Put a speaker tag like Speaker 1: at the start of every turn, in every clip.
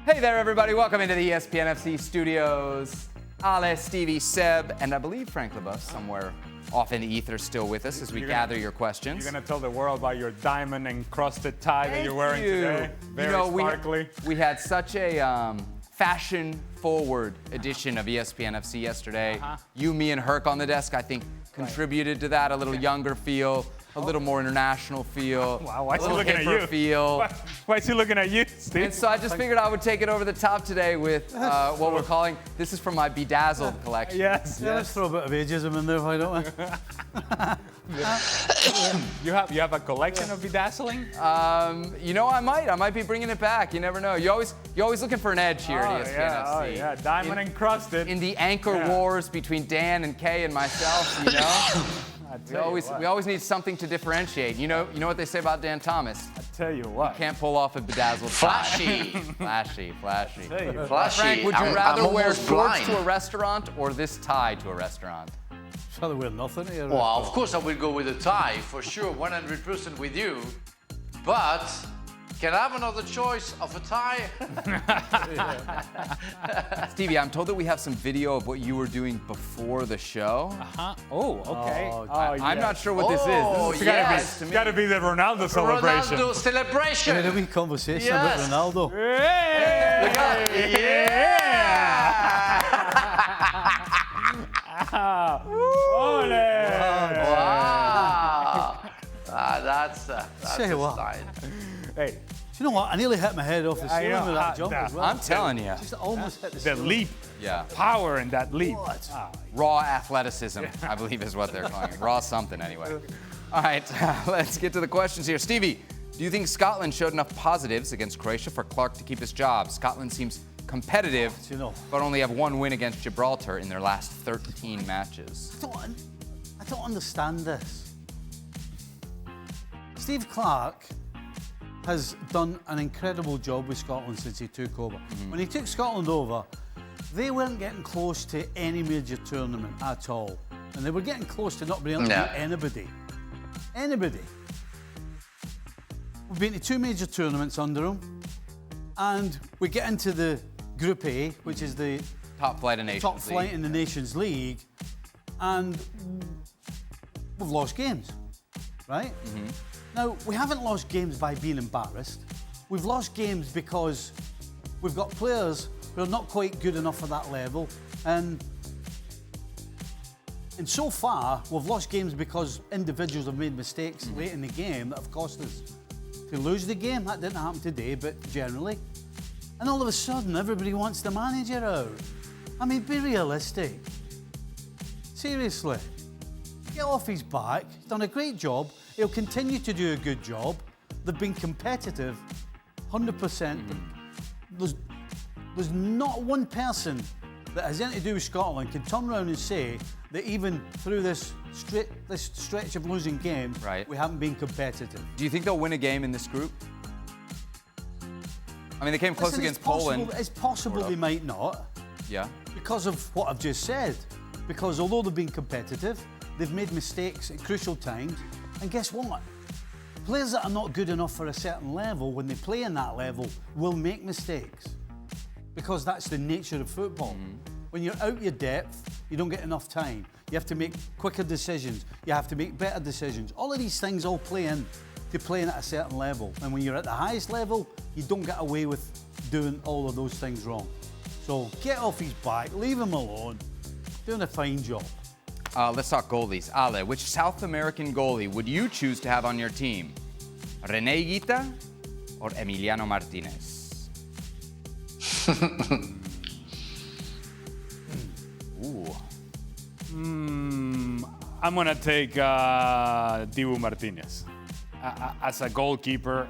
Speaker 1: Hey there, everybody. Welcome into the ESPN FC studios. Ale, Stevie, Seb, and I believe Frank Leboeuf somewhere off in the ether still with us as we gather your questions.
Speaker 2: You're going to tell the world about your diamond-encrusted tie that you're wearing today. Very sparkly.
Speaker 1: We had such a fashion-forward edition of ESPN FC yesterday. You, me, and Herc on the desk, I think, contributed to that. A little younger feel, a little more international feel.
Speaker 2: Wow, why is he looking at you?
Speaker 1: Feel.
Speaker 2: Why is he looking at you, Steve?
Speaker 1: And so I just figured I would take it over the top today with what we're calling, this is from my Bedazzled collection.
Speaker 2: Yes.
Speaker 3: Yeah, let's throw a bit of ageism in there, why don't we?
Speaker 2: You have a collection of bedazzling?
Speaker 1: You know, I might be bringing it back. You never know. You're always looking for an edge here at ESPN FC.
Speaker 2: Oh yeah, diamond encrusted.
Speaker 1: In the anchor wars between Dan and Kay and myself, you know. We always need something to differentiate. You know what they say about Dan Thomas?
Speaker 2: I tell you what.
Speaker 1: Can't pull off a bedazzled
Speaker 4: flashy.
Speaker 1: Flashy.
Speaker 4: Flashy.
Speaker 1: Frank, would you rather wear shorts to a restaurant or this tie to a restaurant?
Speaker 3: I'd rather wear nothing here.
Speaker 4: Well, of course I will go with a tie, for sure, 100% with you. But can I have another choice of a tie?
Speaker 1: Stevie, I'm told that we have some video of what you were doing before the show.
Speaker 2: Oh, okay.
Speaker 1: I'm not sure what this is.
Speaker 4: Yes.
Speaker 2: It's got to be the Ronaldo celebration.
Speaker 4: Ronaldo celebration.
Speaker 3: We had a wee conversation about Ronaldo.
Speaker 4: Wow. That's
Speaker 3: Say
Speaker 4: a
Speaker 3: what?
Speaker 4: style.
Speaker 2: Hey,
Speaker 3: Do you know what? I nearly hit my head off the ceiling with that jump as well.
Speaker 1: I'm telling you.
Speaker 3: Just almost hit the
Speaker 2: the
Speaker 3: ceiling.
Speaker 2: leap.
Speaker 1: Yeah.
Speaker 2: Power in that leap.
Speaker 3: What?
Speaker 1: Raw athleticism, I believe is what they're calling it. Raw something, anyway. All right, let's get to the questions here. Stevie, do you think Scotland showed enough positives against Croatia for Clarke to keep his job? Scotland seems competitive, but only have one win against Gibraltar in their last 13 matches.
Speaker 3: I don't understand this. Steve Clarke has done an incredible job with Scotland since he took over. When he took Scotland over, they weren't getting close to any major tournament at all. And they were getting close to not being able to beat anybody. Anybody. We've been to 2 major tournaments under him. And we get into the Group A, which is the
Speaker 1: Top flight in
Speaker 3: the Nations League. And we've lost games, right? Now, we haven't lost games by being embarrassed. We've lost games because we've got players who are not quite good enough for that level. And so far, we've lost games because individuals have made mistakes late in the game that have cost us to lose the game. That didn't happen today, but generally. And all of a sudden, everybody wants the manager out. I mean, be realistic. Seriously. Get off his back. He's done a great job. He'll continue to do a good job. They've been competitive, 100%. There's not one person that has anything to do with Scotland can turn around and say that even through this stretch of losing games, we haven't been competitive.
Speaker 1: Do you think they'll win a game in this group? I mean, they came close against Poland.
Speaker 3: It's possible they might not.
Speaker 1: Yeah.
Speaker 3: Because of what I've just said. Because although they've been competitive, they've made mistakes at crucial times. And guess what? Players that are not good enough for a certain level, when they play in that level, will make mistakes. Because that's the nature of football. When you're out your depth, you don't get enough time. You have to make quicker decisions. You have to make better decisions. All of these things all play in to playing at a certain level. And when you're at the highest level, you don't get away with doing all of those things wrong. So get off his back, leave him alone. Doing a fine job.
Speaker 1: Let's talk goalies. Ale, which South American goalie would you choose to have on your team? Rene Higuita or Emiliano Martínez? Ooh.
Speaker 2: I'm going to take Dibu Martínez. As a goalkeeper,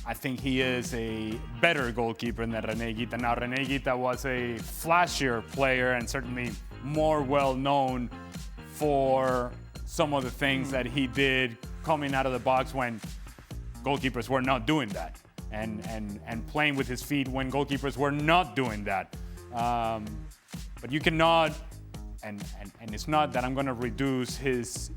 Speaker 2: I think he is a better goalkeeper than Rene Higuita. Now, Rene Higuita was a flashier player and certainly more well-known for some of the things that he did coming out of the box when goalkeepers were not doing that, and playing with his feet when goalkeepers were not doing that. But you cannot and it's not that I'm going to reduce his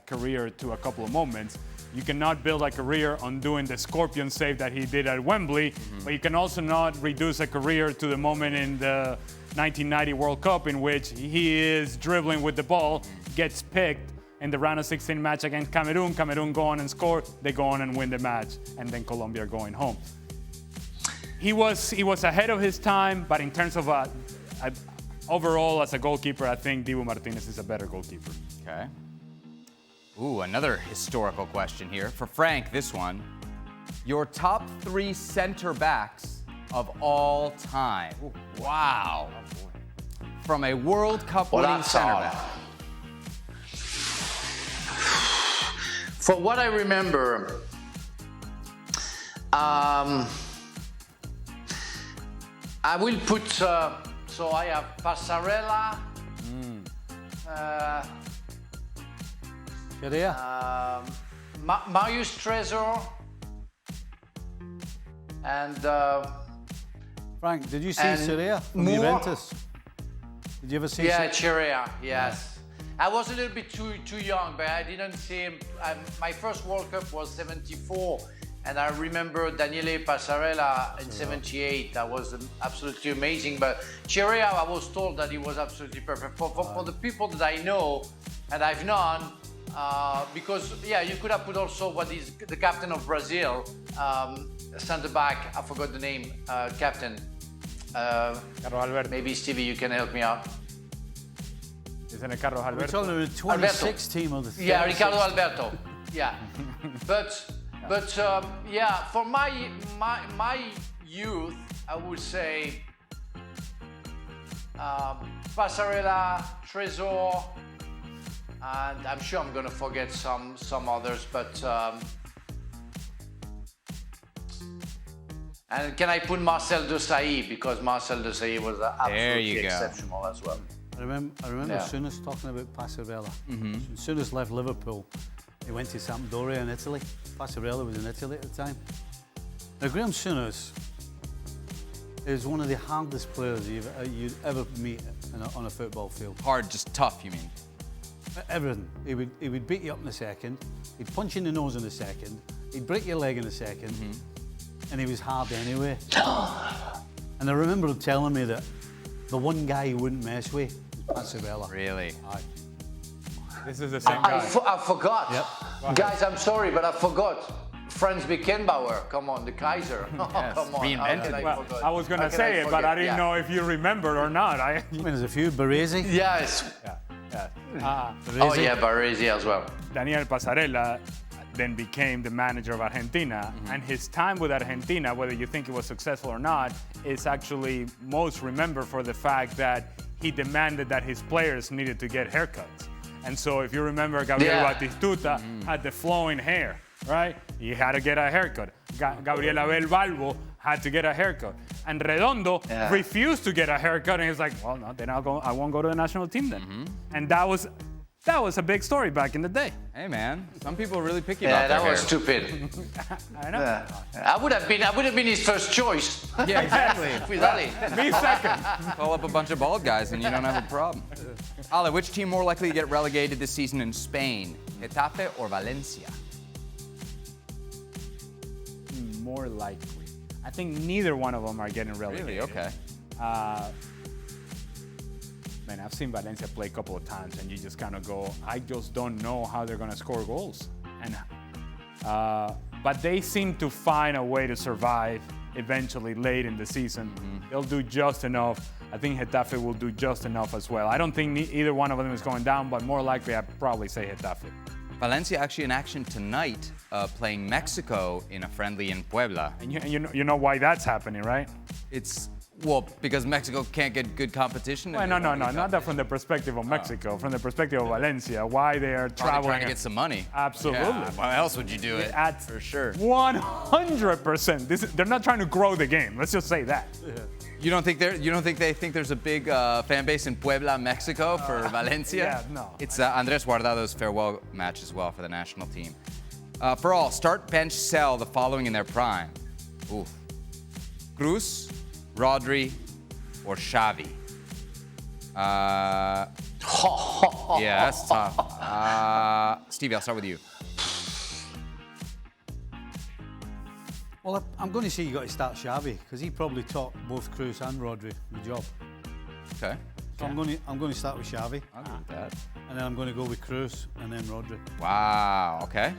Speaker 2: career to a couple of moments. You cannot build a career on doing the scorpion save that he did at Wembley, but you can also not reduce a career to the moment in the 1990 World Cup in which he is dribbling with the ball, gets picked in the round of 16 match against Cameroon. Cameroon go on and score, they go on and win the match, and then Colombia going home. He was ahead of his time, but in terms of overall as a goalkeeper, I think Dibu Martínez is a better goalkeeper.
Speaker 1: Okay. Ooh, another historical question here. For Frank, this one. Your top 3 center backs of all time. Ooh, wow. From a World Cup winning center back.
Speaker 4: For what I remember, I will put, so I have Passarella, Marius Trésor, and
Speaker 3: Frank, did you see Chirea from Juventus? Did you ever see?
Speaker 4: Yeah, Chirea. Yes. I was a little bit too young, but I didn't see him. My first World Cup was '74, and I remember Daniele Passarella in '78. That was absolutely amazing. But Chirea, I was told that he was absolutely perfect. For the people that I know and I've known, because you could have put also what is the captain of Brazil, centre back. I forgot the name. Captain. Maybe Stevie, you can help me out.
Speaker 2: Isn't it Carlos Alberto?
Speaker 3: We're talking about the 26 team of the 36.
Speaker 4: Yeah, Ricardo Alberto. Yeah, but for my youth, I would say Passarella, Trésor, and I'm sure I'm gonna forget some others, but and can I put Marcel Desailly, because Marcel Desailly was absolutely exceptional as well.
Speaker 3: I remember Souness talking about Passarella. When Souness left Liverpool, he went to Sampdoria in Italy. Passarella was in Italy at the time. Now, Graham Souness is one of the hardest players you'd ever meet on a football field.
Speaker 1: Hard, just tough, you mean?
Speaker 3: Everything. He would beat you up in a second. He'd punch you in the nose in a second. He'd break your leg in a second. And he was hard anyway. And I remember him telling me that the one guy he wouldn't mess with was Passarella.
Speaker 1: Really?
Speaker 3: Aye.
Speaker 2: This is the same guy.
Speaker 4: I forgot.
Speaker 3: Yep.
Speaker 4: Guys, I'm sorry, but I forgot. Franz Beckenbauer, come on, the Kaiser.
Speaker 1: Yes,
Speaker 4: Come on.
Speaker 1: reinvented.
Speaker 2: I was going to say it, but I didn't know if you remembered or not.
Speaker 3: I mean, there's a few. Baresi.
Speaker 4: Yes.
Speaker 3: Baresi.
Speaker 4: Oh yeah, Baresi as well.
Speaker 2: Daniel Passarella then became the manager of Argentina, and his time with Argentina, whether you think it was successful or not, is actually most remembered for the fact that he demanded that his players needed to get haircuts. And so if you remember, Gabriel Batistuta had the flowing hair, right? He had to get a haircut. Gabriel Abel Balbo had to get a haircut. And Redondo refused to get a haircut, and he was like, well, no, then I won't go to the national team then. And that was a big story back in the day.
Speaker 1: Hey man, some people are really picky about
Speaker 4: that
Speaker 1: their
Speaker 4: was
Speaker 1: hair.
Speaker 4: stupid.
Speaker 2: I know.
Speaker 4: I would have been his first choice.
Speaker 1: Yeah, exactly.
Speaker 2: Me second.
Speaker 1: Call up a bunch of bald guys and you don't have a problem. Ale, which team more likely to get relegated this season in Spain? Getafe or Valencia?
Speaker 2: More likely. I think neither one of them are getting relegated.
Speaker 1: Really? Okay.
Speaker 2: Man, I've seen Valencia play a couple of times, and you just kind of go, I just don't know how they're going to score goals. And but they seem to find a way to survive eventually late in the season. They'll do just enough. I think Getafe will do just enough as well. I don't think either one of them is going down, but more likely I'd probably say Getafe.
Speaker 1: Valencia actually in action tonight, playing Mexico in a friendly in Puebla.
Speaker 2: And you know why that's happening, right?
Speaker 1: Well, because Mexico can't get good competition.
Speaker 2: Well, no, not that from the perspective of Mexico, from the perspective of Valencia, why they are traveling.
Speaker 1: Trying to get some money.
Speaker 2: Absolutely.
Speaker 1: Yeah, why else would you do it? For sure.
Speaker 2: 100%. They're not trying to grow the game. Let's just say that.
Speaker 1: You don't think they think there's a big fan base in Puebla, Mexico for Valencia?
Speaker 2: Yeah, no.
Speaker 1: It's Andres Guardado's farewell match as well for the national team. For all, start, bench, sell the following in their prime. Kroos, Rodri, or Xavi? Yeah, that's tough. Stevie, I'll start with you.
Speaker 3: Well, I'm going to say you got to start Xavi because he probably taught both Kroos and Rodri the job.
Speaker 1: Okay.
Speaker 3: So I'm going to start with Xavi,
Speaker 1: I'll go with that.
Speaker 3: and then I'm going to go with Kroos and then Rodri.
Speaker 1: Wow. Okay.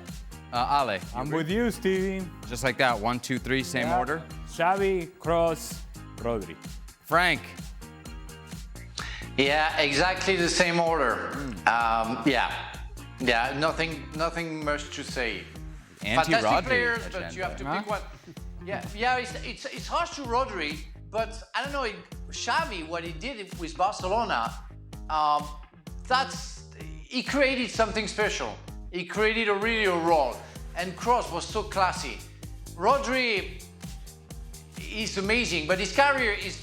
Speaker 1: Ale,
Speaker 2: I'm with you, Stevie.
Speaker 1: just like that. 1, 2, 3, same
Speaker 2: Yeah.
Speaker 1: order.
Speaker 2: Xavi, Kroos, Rodri.
Speaker 1: Frank.
Speaker 4: Yeah, exactly the same order. Yeah, nothing much to say. Fantastic
Speaker 1: Anti-Rodri
Speaker 4: players, but
Speaker 1: agenda.
Speaker 4: you have to pick one. Yeah, it's harsh to Rodri, but I don't know, Xavi, what he did with Barcelona, he created something special. He created a role, and Kroos was so classy. Rodri is amazing, but his career is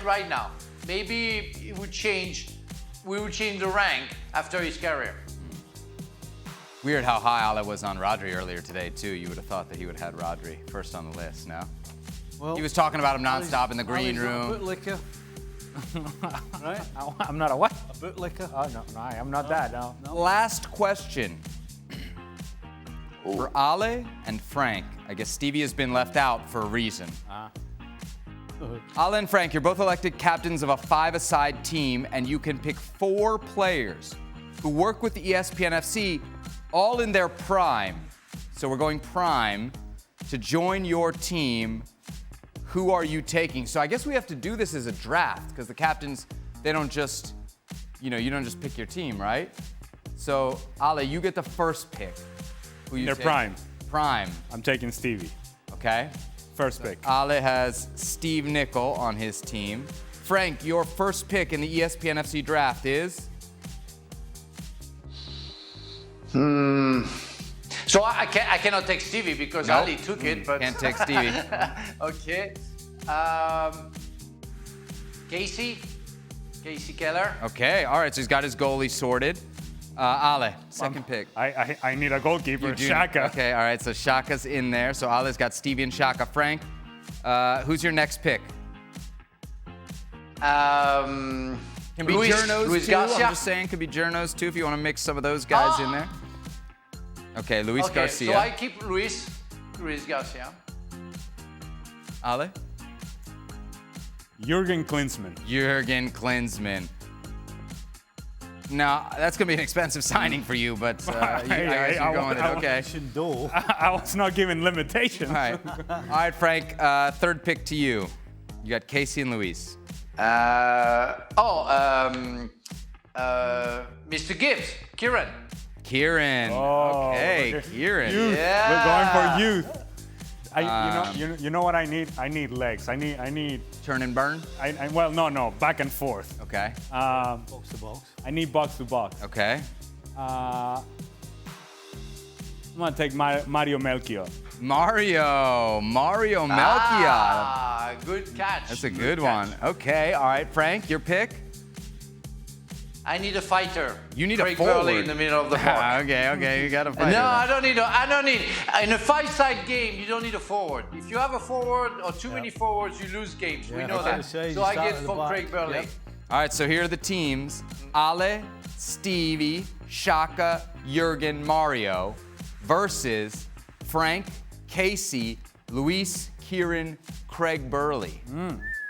Speaker 4: right now. Maybe it would change. We would change the rank after his career.
Speaker 1: Weird how high Ale was on Rodri earlier today, too. You would have thought that he would have had Rodri first on the list, no?
Speaker 3: Well,
Speaker 1: He was talking about him nonstop in the green
Speaker 3: Ali's
Speaker 1: room.
Speaker 3: A bootlicker, right?
Speaker 2: I'm not a what?
Speaker 3: A bootlicker.
Speaker 2: Oh, no, I'm not that, no.
Speaker 1: Last question. For Ale and Frank, I guess Stevie has been left out for a reason. Ale and Frank, you're both elected captains of a 5-a-side team, and you can pick 4 players who work with ESPN FC, all in their prime. So we're going prime to join your team. Who are you taking? So I guess we have to do this as a draft because the captains, they don't just, you don't just pick your team, right? So Ale, you get the first pick. Who you
Speaker 2: They're
Speaker 1: taking?
Speaker 2: prime.
Speaker 1: Prime.
Speaker 2: I'm taking Stevie.
Speaker 1: Okay.
Speaker 2: First pick.
Speaker 1: Ale has Steve Nicol on his team. Frank, your first pick in the ESPN FC draft is?
Speaker 4: So I cannot take Stevie because
Speaker 1: Nope.
Speaker 4: Ali took it, but
Speaker 1: Can't take Stevie.
Speaker 4: okay. Casey Keller.
Speaker 1: Okay, all right, so he's got his goalie sorted. Ale, second pick.
Speaker 2: I need a goalkeeper.
Speaker 1: You do-
Speaker 2: Xhaka.
Speaker 1: Okay, all right, so Shaka's in there. So Ale's got Stevie and Shaka. Frank, who's your next pick? Can be Journos
Speaker 4: Luis
Speaker 1: too.
Speaker 4: Garcia.
Speaker 1: I'm just saying, could be Journos too if you want to mix some of those guys in there. Okay, Luis
Speaker 4: Okay,
Speaker 1: Garcia.
Speaker 4: so I keep Luis Garcia.
Speaker 1: Ale?
Speaker 2: Jurgen Klinsmann.
Speaker 1: Jurgen Klinsmann. Now, that's going to be an expensive signing for you, but I guess you're going with it. Okay.
Speaker 3: Shindo.
Speaker 2: I was not given limitations.
Speaker 1: All right. All right, Frank, third pick to you. You got Casey and Luis.
Speaker 4: Mr. Gibbs, Kieran.
Speaker 1: Kieran.
Speaker 2: Oh,
Speaker 1: okay,
Speaker 2: okay.
Speaker 1: Kieran.
Speaker 2: Youth.
Speaker 4: Yeah.
Speaker 2: We're going for youth. You know what I need? I need legs. I need.
Speaker 1: Turn and burn.
Speaker 2: Well, no, back and forth.
Speaker 1: Okay.
Speaker 3: Box to box.
Speaker 2: I need box to box.
Speaker 1: Okay.
Speaker 2: I'm gonna take Mario Melchior.
Speaker 1: Mario Melchior.
Speaker 4: Good catch.
Speaker 1: That's a good one. Okay. All right, Frank, your pick.
Speaker 4: I need a fighter.
Speaker 1: You need
Speaker 4: Craig
Speaker 1: a forward.
Speaker 4: Burley in the middle of the park.
Speaker 1: okay, you got to fight.
Speaker 4: No, I don't need. In a 5-side game, you don't need a forward. If you have a forward or too many forwards, you lose games. We know that. So I get for Craig Burley.
Speaker 3: Yep.
Speaker 1: All right, so here are the teams. Ale, Stevie, Shaka, Jurgen, Mario versus Frank, Casey, Luis, Kieran, Craig Burley.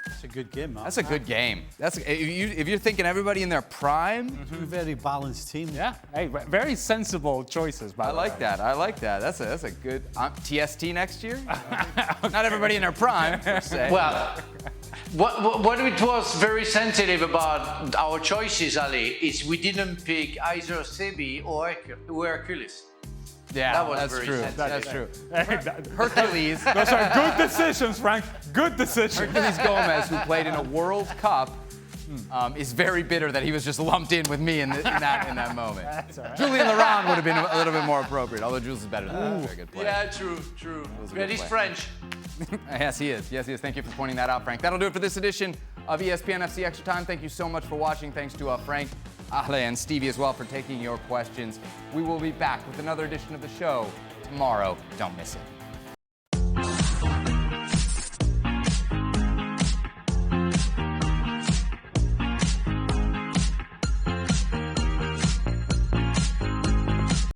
Speaker 3: That's a good game, man.
Speaker 1: That's a good game. If you're thinking everybody in their prime,
Speaker 3: Two very balanced teams.
Speaker 2: Yeah. Hey, very sensible choices. By
Speaker 1: I
Speaker 2: the way.
Speaker 1: like that. I like that. That's a good TST next year. Not everybody in their prime, per se.
Speaker 4: Well, what it was very sensitive about our choices, Ali, is we didn't pick either Sebi or Hercules.
Speaker 1: Yeah,
Speaker 4: That was
Speaker 1: that's
Speaker 4: very
Speaker 1: true.
Speaker 4: sensitive.
Speaker 1: That's true. Hercules.
Speaker 2: Those are good decisions, Frank. Good decisions.
Speaker 1: Hercules Gomez, who played in a World Cup, is very bitter that he was just lumped in with me in that moment.
Speaker 2: That's all right.
Speaker 1: Julian Laurent would have been a little bit more appropriate, although Jules is better than that. Very good player.
Speaker 4: Yeah, true.
Speaker 1: a
Speaker 4: But
Speaker 1: good
Speaker 4: he's
Speaker 1: play.
Speaker 4: French.
Speaker 1: Yes, he is. Thank you for pointing that out, Frank. That'll do it for this edition of ESPN FC Extra Time. Thank you so much for watching. Thanks to Frank, Ale, and Stevie as well for taking your questions. We will be back with another edition of the show tomorrow. Don't miss it.